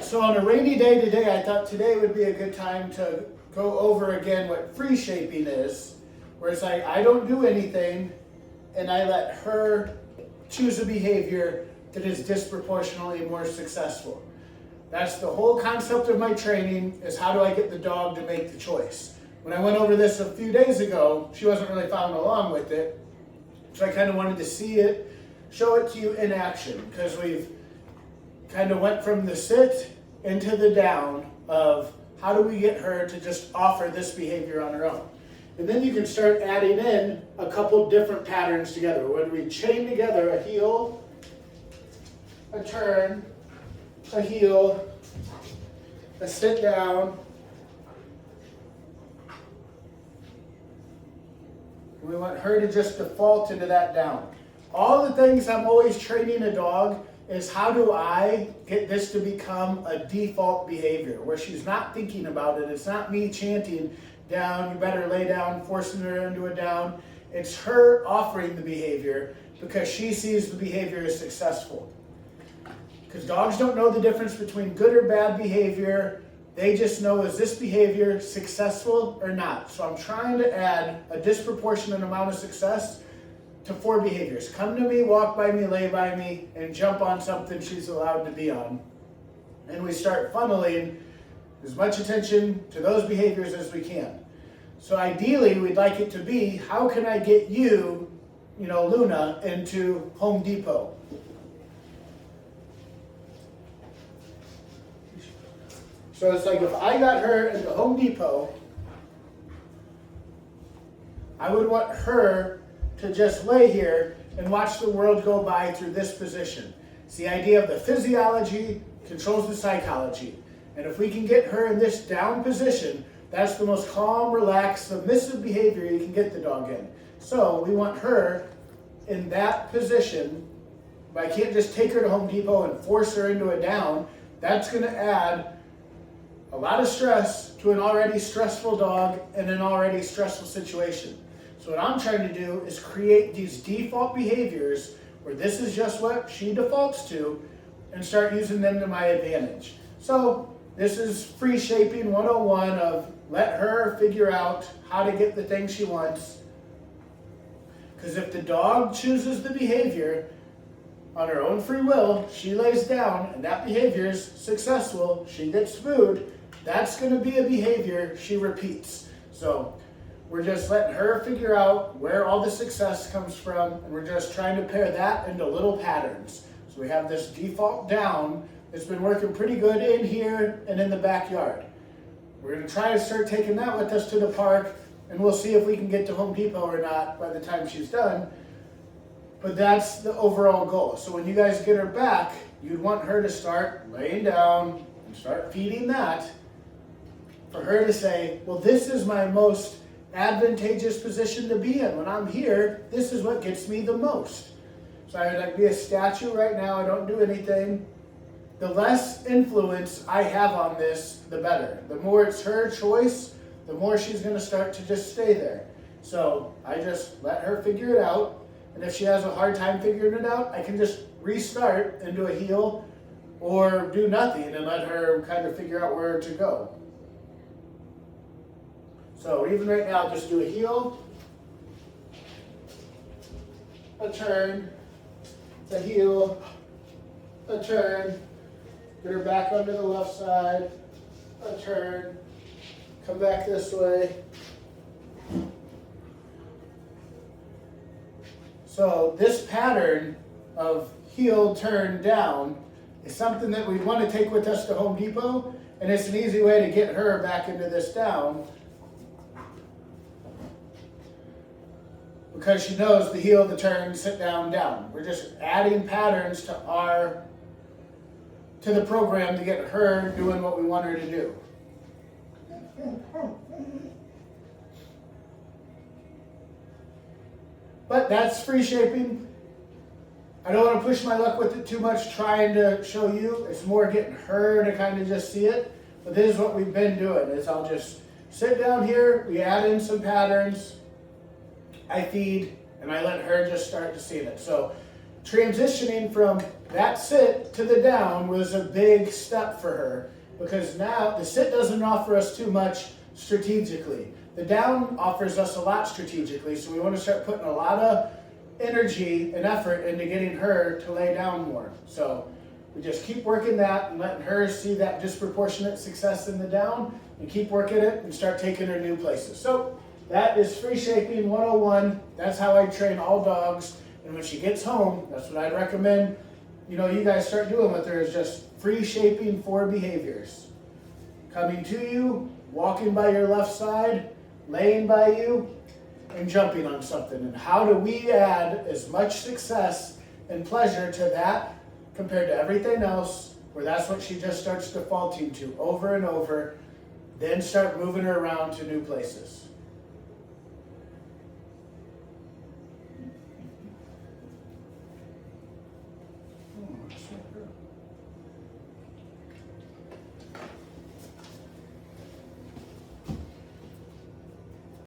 right, so on a rainy day today, I thought today would be a good time to go over again what free shaping is, where it's like I don't do anything and I let her choose a behavior that is disproportionately more successful. That's the whole concept of my training, is how do I get the dog to make the choice. When I went over this a few days ago, she wasn't really following along with it, so I kind of wanted to see it, show it to you in action, because we've kind of went from the sit into the down of how do we get her to just offer this behavior on her own. And then you can start adding in a couple different patterns together. When we chain together a heel, a turn, a heel, a sit down, we want her to just default into that down. All the things I'm always training a dog is how do I get this to become a default behavior where she's not thinking about it. It's not me chanting down, you better lay down, forcing her into a down. It's her offering the behavior because she sees the behavior as successful. Because dogs don't know the difference between good or bad behavior. They just know, is this behavior successful or not? So I'm trying to add a disproportionate amount of success to 4 behaviors. Come to me, walk by me, lay by me, and jump on something she's allowed to be on. And we start funneling as much attention to those behaviors as we can. So ideally, we'd like it to be, how can I get you, Luna, into Home Depot? So it's like if I got her into Home Depot, I would want her to just lay here and watch the world go by through this position. It's the idea of the physiology controls the psychology. And if we can get her in this down position, that's the most calm, relaxed, submissive behavior you can get the dog in. So we want her in that position, but I can't just take her to Home Depot and force her into a down. That's going to add a lot of stress to an already stressful dog in an already stressful situation. So what I'm trying to do is create these default behaviors where this is just what she defaults to and start using them to my advantage. So this is free shaping 101 of let her figure out how to get the thing she wants. Because if the dog chooses the behavior on her own free will, she lays down and that behavior is successful, she gets food, that's going to be a behavior she repeats. So we're just letting her figure out where all the success comes from, and we're just trying to pair that into little patterns. So we have this default down that's been working pretty good in here and in the backyard. We're going to try to start taking that with us to the park, and we'll see if we can get to Home Depot or not by the time she's done. But that's the overall goal. So when you guys get her back, you'd want her to start laying down and start feeding that, for her to say, well, this is my most advantageous position to be in. When I'm here, this is what gets me the most. So I would like be a statue right now. I don't do anything. The less influence I have on this, the better. The more it's her choice, the more she's going to start to just stay there. So I just let her figure it out. And if she has a hard time figuring it out, I can just restart and do a heel or do nothing and let her kind of figure out where to go. So even right now, just do a heel, a turn, a heel, a turn, get her back onto the left side, a turn, come back this way. So this pattern of heel, turn, down is something that we want to take with us to Home Depot, and it's an easy way to get her back into this down. Because she knows the heel, the turn, sit down, down. We're just adding patterns to the program to get her doing what we want her to do. But that's free shaping. I don't want to push my luck with it too much trying to show you. It's more getting her to kind of just see it. But this is what we've been doing, is I'll just sit down here, we add in some patterns, I feed, and I let her just start to see it. So transitioning from that sit to the down was a big step for her, because now the sit doesn't offer us too much strategically. The down offers us a lot strategically, so we want to start putting a lot of energy and effort into getting her to lay down more. So we just keep working that and letting her see that disproportionate success in the down, and keep working it and start taking her new places. So that is Free Shaping 101. That's how I train all dogs. And when she gets home, that's what I'd recommend, you guys start doing with her, is just free shaping 4 behaviors. Coming to you, walking by your left side, laying by you, and jumping on something. And how do we add as much success and pleasure to that compared to everything else, where that's what she just starts defaulting to over and over, then start moving her around to new places.